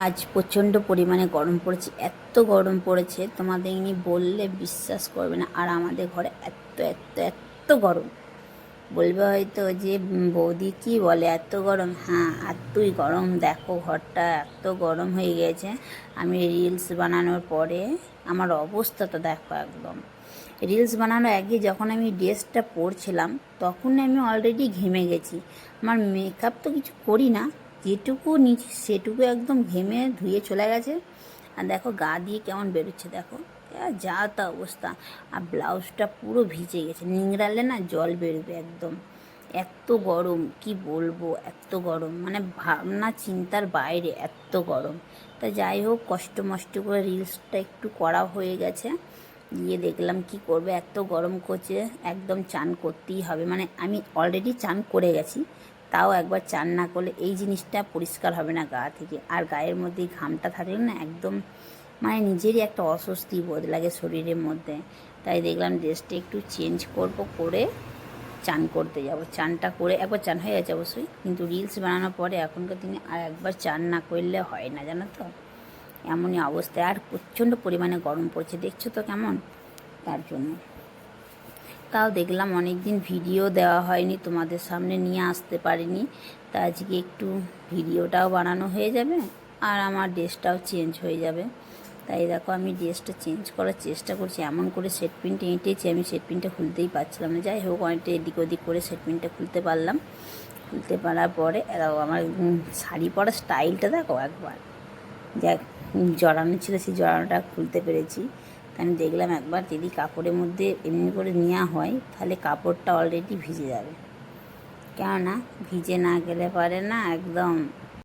আজ প্রচণ্ড পরিমাণে গরম পড়েছে, এত গরম পড়েছে তোমাদের ইনি বললে বিশ্বাস করবে না। আর আমাদের ঘরে এত এত এত গরম, বলবে হয়তো যে বৌদি কি বলে এত গরম। হ্যাঁ, এতই গরম, দেখো ঘরটা এত গরম হয়ে গেছে। আমি রিলস বানানোর পরে আমার অবস্থাটা দেখো একদম। রিলস বানানোর আগে যখন আমি ড্রেসটা পরছিলাম তখন আমি অলরেডি ঘেমে গেছি। আমার মেকআপ তো কিছু করি না, যেটুকু নিচে সেটুকু একদম ঘেমে ধুয়ে চলে গেছে। আর দেখো গা দিয়ে কেমন বেরোচ্ছে, দেখো যা তা অবস্থা। আর ব্লাউজটা পুরো ভিজে গেছে, নিংড়ালে না জল বেরোবে একদম। এত গরম কি বলবো, এত গরম মানে ভাবনা চিন্তার বাইরে, এত গরম। তা যাই হোক, কষ্ট মষ্ট করে রিলসটা একটু করা হয়ে গেছে। গিয়ে দেখলাম কি করবে, এত গরম করছে, একদম চান করতেই হবে। মানে আমি অলরেডি চান করে গেছি, তাও একবার চান না করলে এই জিনিসটা পরিষ্কার হবে না গা থেকে। আর গায়ের মধ্যে ঘামটা থাকলে না একদম মানে নিজেরই একটা অস্বস্তি বোধ লাগে শরীরের মধ্যে। তাই দেখলাম ড্রেসটা একটু চেঞ্জ করব, করে চান করতে যাব। চানটা করে একবার চান হয়ে গেছে অবশ্যই, কিন্তু রিলস বানানোর পরে এখনকার দিনে আর একবার চান না করলে হয় না, জানো তো। এমনই অবস্থায়, আর প্রচণ্ড পরিমাণে গরম পড়ছে, দেখছো তো কেমন। তার জন্য তাও দেখলাম অনেক দিন ভিডিও দেওয়া হয়নি, তোমাদের সামনে নিয়ে আসতে পারিনি। তা আজকে একটু ভিডিওটাও বানানো হয়ে যাবে আর আমার ড্রেসটাও চেঞ্জ হয়ে যাবে। তাই দেখো আমি ড্রেসটা চেঞ্জ করার চেষ্টা করছি, এমন করে সেট পিনটা এঁটেছি আমি, সেট পিনটা খুলতেই পারছিলাম না। যাই হোক, অনেকটা এদিক ওদিক করে সেট পিনটা খুলতে পারলাম। খুলতে পারার পরে দেখো আমার শাড়ি পরার স্টাইলটা দেখো একবার, যা জড়ানো ছিল সেই জড়ানোটা খুলতে পেরেছি। আমি দেখলাম একবার যদি কাপড়ের মধ্যে এমনি করে নেওয়া হয় তাহলে কাপড়টা অলরেডি ভিজে যাবে, কেননা ভিজে না গেলে পারে না একদম